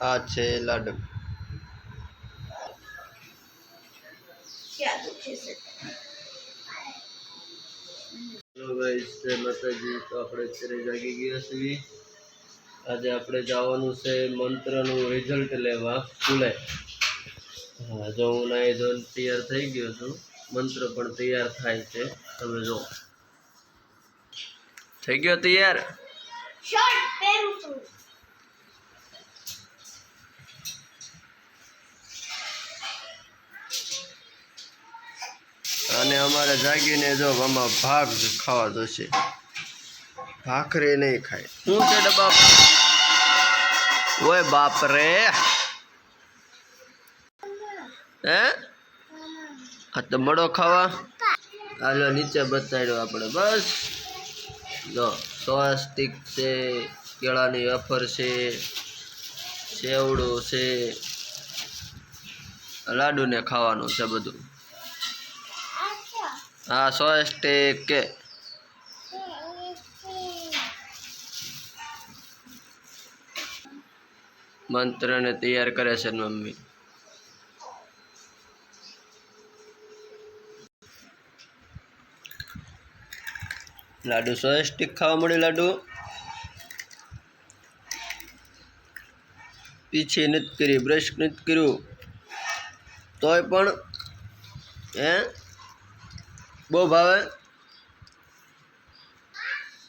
આ છે લાડુ. Hello guys, જય માતાજી. તો આપણે અત્યારે જાગી ગયા છીએ. આજે આપણે જવાનું છે મંત્રનું રિઝલ્ટ લેવા સ્કૂલે. હા, જો હું નાઈ ધોઈને તૈયાર થઈ ગયો છું. મંત્ર પણ તૈયાર થાય છે. તમે જો થઈ ગયો તૈયાર. શર્ટ પહેરું છું. અને અમારે જાગીને જો આમાં ભાગ ખાવા જોશે. ભાખરી નહીં ખાય. શું છે ડબ્બા? ઓય બાપ રે. હે આ તો મડો ખાવા. હાલો નીચે બતાડ્યો આપણે. બસ જો સ્વાસ્તિક છે, કેળાની વેફર છે, સેવડું છે, લાડુને ખાવાનું છે બધું. હા, સ્વાસ્તિક કે મંત્રને તૈયાર કરે છે મમ્મી. લાડુ સ્વાસ્તિક ખાવા મળે. લાડુ પીછી નથી કરી, બ્રશ નથી કર્યું તોય પણ હે બહુ ભાવે.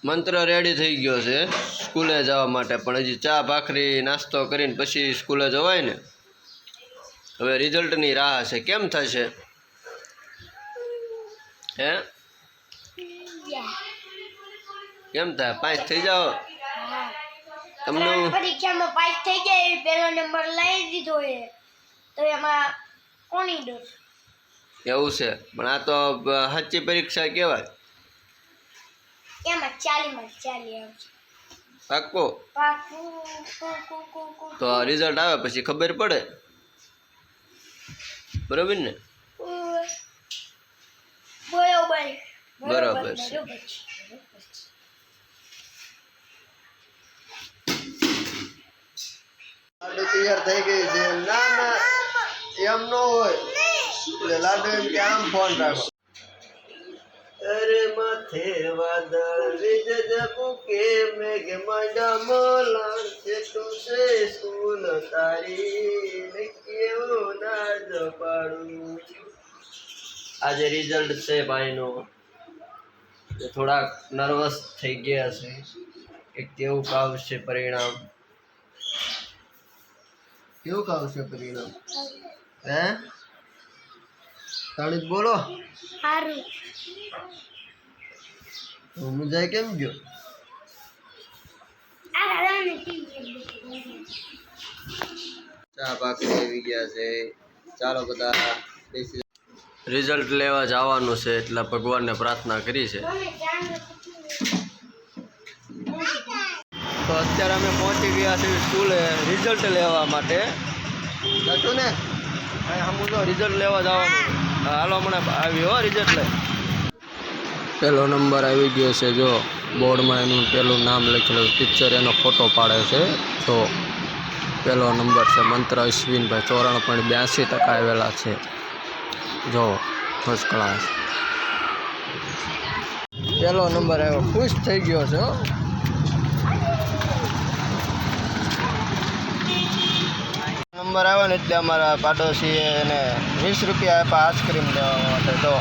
મંત્ર રેડી થઈ ગયો છે સ્કૂલે જવા માટે, પણ હજી ચા ભાખરી નાસ્તો કરીને પછી સ્કૂલે જવાય ને. હવે રિઝલ્ટની રાહ છે. કેમ થશે? હે કેમ થાય? પાસ થઈ જાઓ તમને. પરીક્ષામાં પાસ થઈ જાય, પહેલો નંબર લઈ દીધો એ તો એમાં કોની ડર? એવું છે, પણ આ તો સાચી પરીક્ષા કહેવાય. એમાં 40 માં 40 આવશે. પાક્કો? પાક્કું. તો રિઝલ્ટ આવે પછી ખબર પડે. બરોબર ને? બરોબર છે. લાડુ તૈયાર થઈ ગઈ છે. ના ના એમ ન હોય. એટલે લાડુ એમ કે આમ ફોન રાખો. અરે માથે વાદળ વીજ બુકે મેઘ માંડા મોલા છે તું છે સ્કૂલ તારી કેવું નાજ પાડું. આજે રિઝલ્ટ છે ભાઈનું. થોડાક નર્વસ થઈ ગયા છે કે કેવું આવશે પરિણામ. કેવું આવશે પરિણામ? હે તાળી બોલો. સારું. મુંજાય કેમ ગયો? ચા ભાખરી આવી ગયા છે. ચાલો બધા રિઝલ્ટ લેવા જવાનું છે એટલે ભગવાનને પ્રાર્થના કરી છે. તો અત્યારે અમે પહોંચી ગયા છીએ સ્કૂલે રિઝલ્ટ લેવા માટે. સાચું ને? સમજો રિઝલ્ટ લેવા જવાનું. હાલો હમણાં આવ્યો રિઝલ્ટ લે. પહેલો નંબર આવી ગયો છે. જો બોર્ડમાં એનું પહેલું નામ લખેલું. ટીચર એનો ફોટો પાડે છે. તો પહેલો નંબર છે મંત્ર અશ્વિનભાઈ. 94.82% આવેલા છે. જો ફર્સ્ટ ક્લાસ પહેલો નંબર આવ્યો. ખુશ થઈ ગયો છે. નંબર આવ્યો ને એટલે અમારા પાડોશીએ એને 20 રૂપિયા આપ્યા આઈસ્ક્રીમ લેવા માટે. તો